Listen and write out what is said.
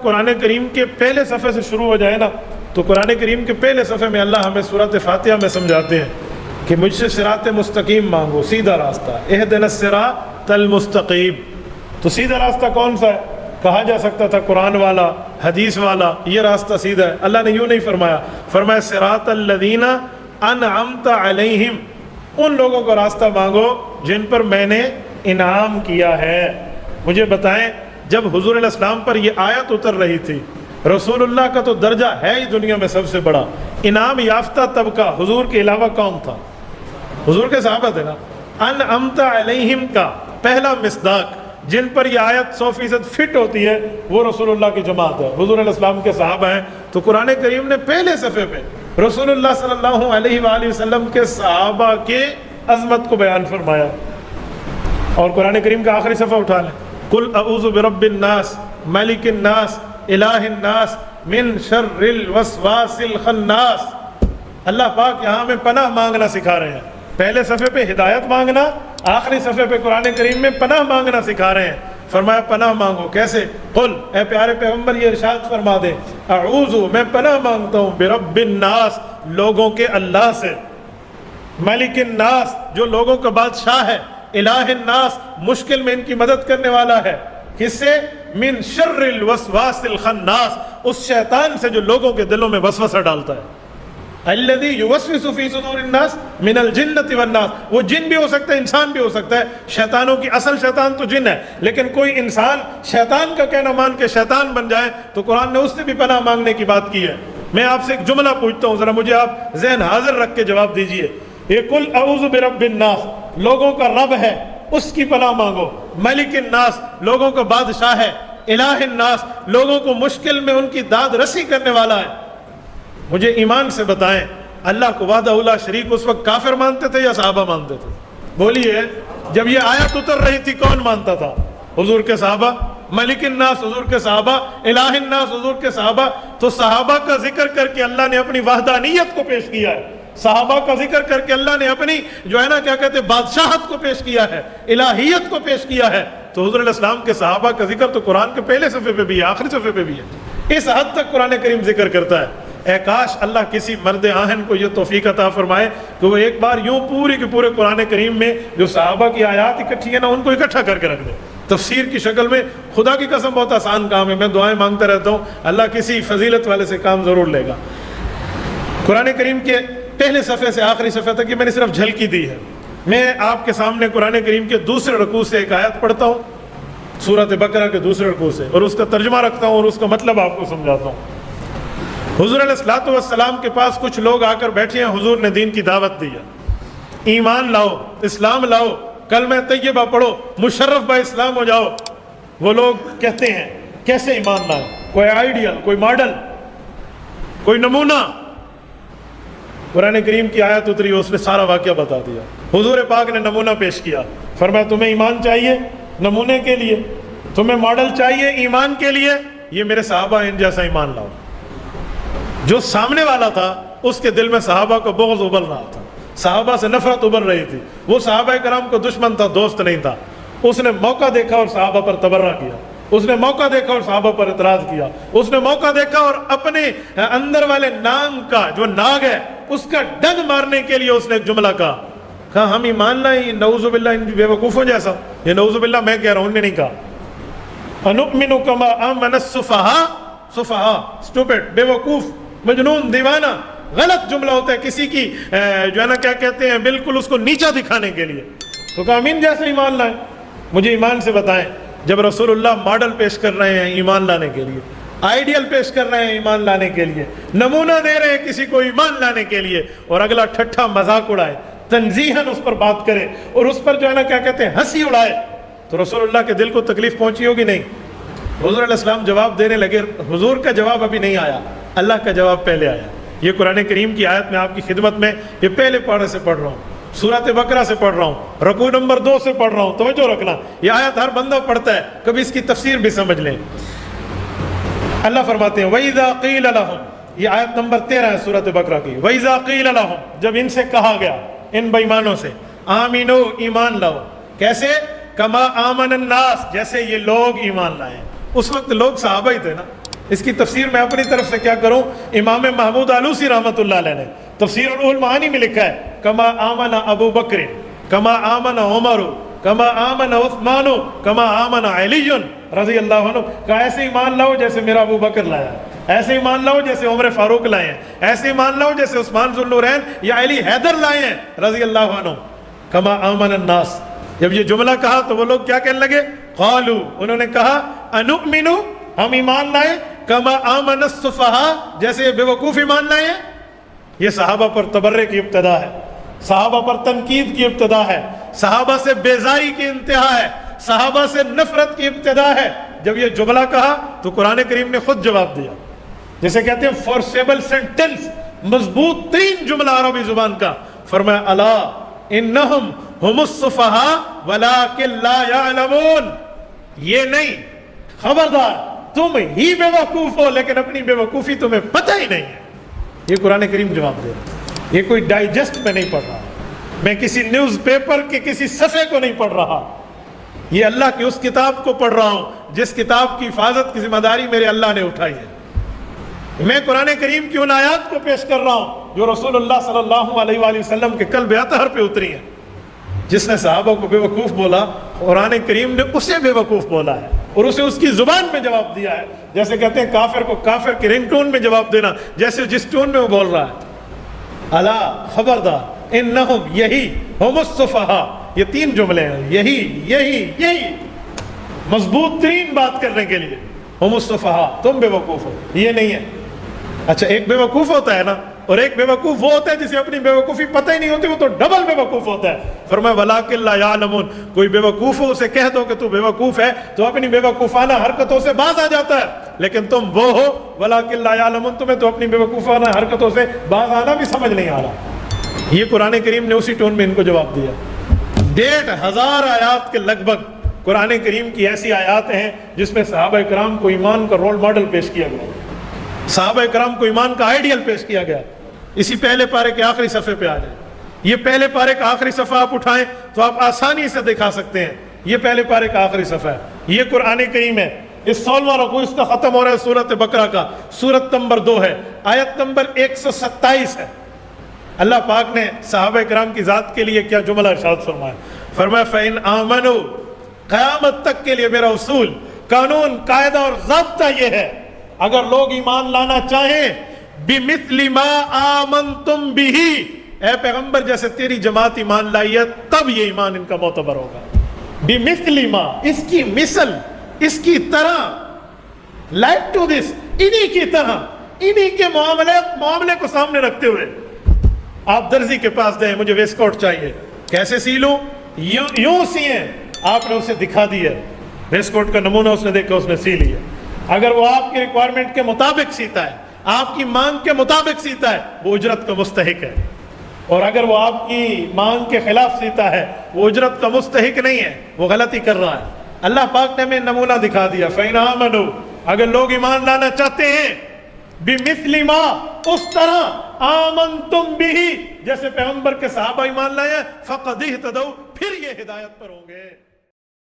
قرآن کریم کے پہلے صفحے سے شروع ہو جائے نا تو قرآن کریم کے پہلے صفحے میں اللہ ہمیں سورۃ فاتحہ میں سمجھاتے ہیں کہ مجھ سے صراط مستقیم مانگو، سیدھا راستہ، اہدنا الصراط المستقیم۔ تو سیدھا راستہ کون سا ہے؟ کہا جا سکتا تھا قرآن والا، حدیث والا، یہ راستہ سیدھا ہے۔ اللہ نے یوں نہیں فرمایا، فرمایا صراط الذین انعمت علیہم، ان لوگوں کا راستہ مانگو جن پر میں نے انعام کیا ہے۔ مجھے بتائیں جب حضور علیہ السلام پر یہ آیت اتر رہی تھی، رسول اللہ کا تو درجہ ہے ہی دنیا میں سب سے بڑا، انعام یافتہ طبقہ حضور کے علاوہ کون تھا؟ حضور کے صحابہ تھے نا۔ انعمت علیہم کا پہلا مصداق جن پر یہ آیت 100% فٹ ہوتی ہے وہ رسول اللہ کی جماعت ہے، حضور علیہ السلام کے صحابہ ہیں۔ تو قرآن کریم نے پہلے صفحے پہ رسول اللہ صلی اللہ علیہ وآلہ وسلم کے صحابہ کے عظمت کو بیان فرمایا۔ اور قرآن کریم کا آخری صفحہ اٹھا لیں، قل اعوذ برب الناس ملک الناس الہ الناس من شر الوسواس الخناس۔ اللہ پاک یہاں ہمیں پناہ مانگنا سکھا رہے ہیں، پہلے صفحے پہ ہدایت مانگنا، آخری صفحے پہ قرآن کریم میں پناہ مانگنا سکھا رہے ہیں۔ فرمایا پناہ مانگو، کیسے؟ قل، اے پیارے پیغمبر یہ ارشاد فرما دے، اعوذ، میں پناہ مانگتا ہوں، برب الناس، لوگوں کے اللہ سے، ملک الناس، جو لوگوں کا بادشاہ ہے، الہ الناس، مشکل میں ان کی مدد کرنے والا ہے، کس سے؟ من شر الوسواس الخناس، اس شیطان سے جو لوگوں کے دلوں میں وسوسہ ڈالتا ہے۔ الذی یوسوس فی صدور الناس من الجنۃ والناس، وہ جن بھی ہو سکتا ہے، انسان بھی ہو سکتا ہے۔ شیطانوں کی اصل شیطان تو جن ہے، لیکن کوئی انسان شیطان کا کہنا مان کے شیطان بن جائے تو قرآن نے اس سے بھی پناہ مانگنے کی بات کی ہے۔ میں آپ سے ایک جملہ پوچھتا ہوں، ذرا مجھے آپ ذہن حاضر رکھ کے جواب دیجئے۔ یہ قل اعوذ برب الناس، لوگوں کا رب ہے، اس کی پناہ مانگو۔ ملک الناس، لوگوں کا بادشاہ ہے۔ الہ الناس، لوگوں کو مشکل میں ان کی داد رسی کرنے والا ہے۔ مجھے ایمان سے بتائیں، اللہ کو وحدہ لا شریک اس وقت کافر مانتے تھے یا صحابہ مانتے تھے؟ بولیے، جب یہ آیت اتر رہی تھی کون مانتا تھا؟ حضور کے صحابہ۔ ملک الناس حضور کے صحابہ، الہ الناس حضور کے صحابہ۔ تو صحابہ کا ذکر کر کے اللہ نے اپنی وحدانیت کو پیش کیا ہے، صحابہ کا ذکر کر کے اللہ نے اپنی جو ہے نا کیا کہتے ہیں بادشاہت کو پیش کیا ہے، الہیت کو پیش کیا ہے۔ تو حضور علیہ السلام کے صحابہ کا ذکر تو قرآن کے پہلے صفحے پہ بھی ہے، آخری صفحے پہ بھی ہے۔ اس حد تک قرآن کریم ذکر کرتا ہے۔ اے کاش اللہ کسی مرد آہن کو یہ توفیق عطا فرمائے کہ وہ ایک بار یوں پوری کے پورے قرآن کریم میں جو صحابہ کی آیات اکٹھی ہیں نا ان کو اکٹھا کر کے رکھ دے تفسیر کی شکل میں۔ خدا کی قسم بہت آسان کام ہے، میں دعائیں مانگتا رہتا ہوں، اللہ کسی فضیلت والے سے کام ضرور لے گا۔ قرآن کریم کے پہلے صفحے سے آخری صفحے تک یہ میں نے صرف جھلکی دی ہے۔ میں آپ کے سامنے قرآن کریم کے دوسرے رکوع سے ایک آیت پڑھتا ہوں، سورۃ بقرہ کے دوسرے رکوع سے، اور اس کا ترجمہ رکھتا ہوں اور اس کا مطلب آپ کو سمجھاتا ہوں۔ حضور علیہ الصلوۃ والسلام کے پاس کچھ لوگ آ کر بیٹھے ہیں، حضور نے دین کی دعوت دی ہے، ایمان لاؤ، اسلام لاؤ، کلمہ طیبہ پڑھو، مشرف با اسلام ہو جاؤ۔ وہ لوگ کہتے ہیں کیسے ایمان لائیں؟ کوئی آئیڈیل، کوئی ماڈل، کوئی نمونہ؟ قرآن کریم کی آیت اتری، اس نے سارا واقعہ بتا دیا۔ حضور پاک نے نمونہ پیش کیا، فرمایا تمہیں ایمان چاہیے نمونے کے لیے، تمہیں ماڈل چاہیے ایمان کے لیے، یہ میرے صحابہ ان جیسا ایمان لاؤ۔ جو سامنے والا تھا اس کے دل میں صحابہ کو بغض ابل رہا تھا، صحابہ سے نفرت ابل رہی تھی، وہ صحابہ کرام کو دشمن تھا، دوست نہیں تھا۔ اس نے موقع دیکھا اور صحابہ پر تبرہ کیا، اس نے موقع دیکھا اور صحابہ پر اعتراض کیا، اس نے موقع دیکھا اور اپنے اندر والے نام کا جو ناگ ہے اس کا ڈنگ مارنے کے لیے اس نے ایک جملہ کہا ہم ایمان لائیں، نعوذ باللہ ان بے وقوفوں جیسا۔ یہ نعوذ باللہ میں کہہ رہا ہوں، انہوں نے نہیں کہا۔ انؤمن کما آمن السفہاء، سفہاء اسٹوپڈ، بے وقوف، مجنون، دیوانہ۔ غلط جملہ ہوتا ہے کسی کی جو ہے نا کیا کہتے ہیں بالکل اس کو نیچا دکھانے کے لیے۔ تو کہا ہم ان جیسے ایمان لائیں۔ مجھے ایمان سے بتائیں، جب رسول اللہ ماڈل پیش کر رہے ہیں ایمان لانے کے لیے، آئیڈیل پیش کر رہے ہیں ایمان لانے کے لیے، نمونہ دے رہے ہیں کسی کو ایمان لانے کے لیے، اور اگلا ٹھٹھا مذاق اڑائے، تنزیہاً اس پر بات کرے اور اس پر جو ہے نا کیا کہتے ہیں ہنسی اڑائے، تو رسول اللہ کے دل کو تکلیف پہنچی ہوگی نہیں؟ حضور علیہ السلام جواب دینے لگے، حضور کا جواب ابھی نہیں آیا، اللہ کا جواب پہلے آیا۔ یہ قرآن کریم کی آیت میں آپ کی خدمت میں یہ پہلے پارے سے پڑھ رہا ہوں، سورۃ بقرہ سے پڑھ رہا ہوں، رکوع نمبر 2 سے پڑھ رہا ہوں۔ توجہ رکھنا، یہ آیت ہر بندہ پڑھتا ہے، کبھی اس کی تفسیر بھی سمجھ لیں۔ اللہ فرماتے ہیں وَإِذَا قِيلَ لَهُمْ، یہ آیت نمبر 13 ہے سورۃ بقرہ کی۔ وَإِذَا قِيلَ لَهُمْ، جب ان سے کہا گیا، ان بے ایمانوں سے، آمینو، ایمان لاؤ، کیسے؟ کما آمن الناس، جیسے یہ لوگ ایمان لائے۔ اس وقت لوگ صحابہ ہی تھے نا، اس کی تفسیر میں اپنی طرف سے کیا کروں؟ امام محمود آلوسی رحمۃ اللہ علیہ نے تفسیر روح المعانی میں لکھا ہے کما آمن ابو بکر کما آمن عمر کما آمن عثمان کما آمن علی رضی اللہ عنہ، کہ ایسے ایمان لاؤ جیسے میرا ابو بکر لایا، ایسے ایمان لاؤ جیسے عمر فاروق لائے ہیں، ایسے ایمان لاؤ جیسے عثمان ذو النورین یا علی حیدر لائے ہیں رضی اللہ عنہ، کما آمن الناس۔ جب یہ جملہ کہا تو وہ لوگ کیا کہنے لگے؟ قالوا، انہوں نے کہا انؤمن، ہم ایمان لائے، کما آمن السفہاء، جیسے بے وقوف ایمان لائے ہیں۔ یہ صحابہ پر تبرے کی ابتدا ہے، صحابہ پر تنقید کی ابتدا ہے، صحابہ سے بیزاری کی انتہا ہے، صحابہ سے نفرت کی ابتدا ہے۔ جب یہ جملہ کہا تو قرآن کریم نے خود جواب دیا، جسے کہتے ہیں فورسیبل سینٹنس، مضبوط ترین جملہ عربی زبان کا۔ فرمایا الا انہم ہم السفہاء ولکن لا یعلمون، یہ نہیں، خبردار تم ہی بے وقوف ہو لیکن اپنی بے وقوفی تمہیں پتہ ہی نہیں ہے۔ یہ قرآن کریم جواب دے رہا، یہ کوئی ڈائجسٹ میں نہیں پڑھ رہا، میں کسی نیوز پیپر کے کسی صفحے کو نہیں پڑھ رہا، یہ اللہ کی اس کتاب کو پڑھ رہا ہوں جس کتاب کی حفاظت کی ذمہ داری میرے اللہ نے اٹھائی ہے۔ میں قرآن کریم کی ان آیات کو پیش کر رہا ہوں جو رسول اللہ صلی اللہ علیہ وآلہ وسلم کے قلب اطہر پہ اتری ہیں۔ جس نے صحابہ کو بے وقوف بولا، قرآن کریم نے اسے بے وقوف بولا ہے اور اسے اس کی زبان میں جواب دیا ہے۔ جیسے کہتے ہیں کافر کو کافر کی رنگ ٹون میں جواب دینا، جیسے جس ٹون میں وہ بول رہا ہے۔ الا، خبردار، انہم، یہی، ہم السفہاء، یہ تین جملے ہیں، یہی مضبوط ترین بات کرنے کے لیے، ہم السفہاء، تم بے وقوف ہو، یہ نہیں ہے۔ اچھا، ایک بے وقوف ہوتا ہے نا، اور ایک بے وقوف وہ ہوتا ہے جسے اپنی بے وقوفی پتہ ہی نہیں ہوتی، وہ تو ڈبل بے وقوف ہوتا ہے۔ فرمایا ولکن لا یعلمون، کوئی بے وقوف ہو اسے کہہ دو کہ تو بے وقوف ہے تو اپنی بے وقوفانہ حرکتوں سے باز آ جاتا ہے، لیکن تم وہ ہو ولکن لا یعلمون، تمہیں تو اپنی بے وقوفانہ حرکتوں سے باز آنا بھی سمجھ نہیں آ رہا۔ یہ قرآن کریم نے اسی ٹون میں ان کو جواب دیا۔ 1500 آیات کے لگ بھگ قرآن کریم کی ایسی آیات ہیں جس میں صحابہ کرام کو ایمان کا رول ماڈل پیش کیا گیا، صحابہ کرام کو ایمان کا آئیڈیل پیش کیا گیا۔ اسی پہلے پارے کے آخری صفحے پہ آ جائیں، یہ پہلے پارے کا آخری صفحہ آپ اٹھائیں تو آپ آسانی سے دکھا سکتے ہیں، یہ پہلے پارے کا آخری صفحہ ہے، یہ قرآن کریم ہے۔ اس 16واں رکوع اس کا ختم ہو رہا ہے سورۃ بقرہ کا، سورت نمبر 2 ہے، آیت نمبر 127 ہے۔ اللہ پاک نے صحابہ کرام کی ذات کے لیے کیا جملہ ارشاد فرمایا؟ فرمایا فَإِنْ آمَنُوا، قیامت تک کے لیے میرا اصول، قانون، قاعدہ اور ضابطہ یہ ہے، اگر لوگ ایمان لانا چاہیں بِمِثْلِ مَا آمَنْتُمْ بِهِ، اے پیغمبر جیسے تیری جماعت ایمان لائی ہے تب یہ ایمان ان کا معتبر ہوگا۔ بِمِثْلِ مَا، اس کی مثل، اس کی طرح، لائک ٹو دس، انہی کی طرح، انہی کے معاملے کو سامنے رکھتے ہوئے آپ درزی کے پاس گئے، مجھے ویسٹ کوٹ چاہیے، کیسے سی لوں؟ یوں سیئیں، آپ نے اسے دکھا دیا، ویسٹ کوٹ کا نمونہ اس نے دیکھا، اس نے سی لیا۔ اگر وہ آپ کی ریکوائرمنٹ کے مطابق سیتا ہے، آپ کی مانگ کے مطابق سیتا ہے، وہ اجرت کا مستحق ہے، اور اگر وہ آپ کی مانگ کے خلاف سیتا ہے وہ اجرت کا مستحق نہیں ہے، وہ غلطی کر رہا ہے۔ اللہ پاک نے ہمیں نمونہ دکھا دیا، فَإِنْ آمَنُوا، اگر لوگ ایمان لانا چاہتے ہیں، بِمِثْلِ مَا، اس طرح، آمَنْتُمْ بِهِ، جیسے پیغمبر کے صحابہ ایمان لائے، فَقَدْ اهْتَدَوْا، پھر یہ ہدایت پر ہوں گے۔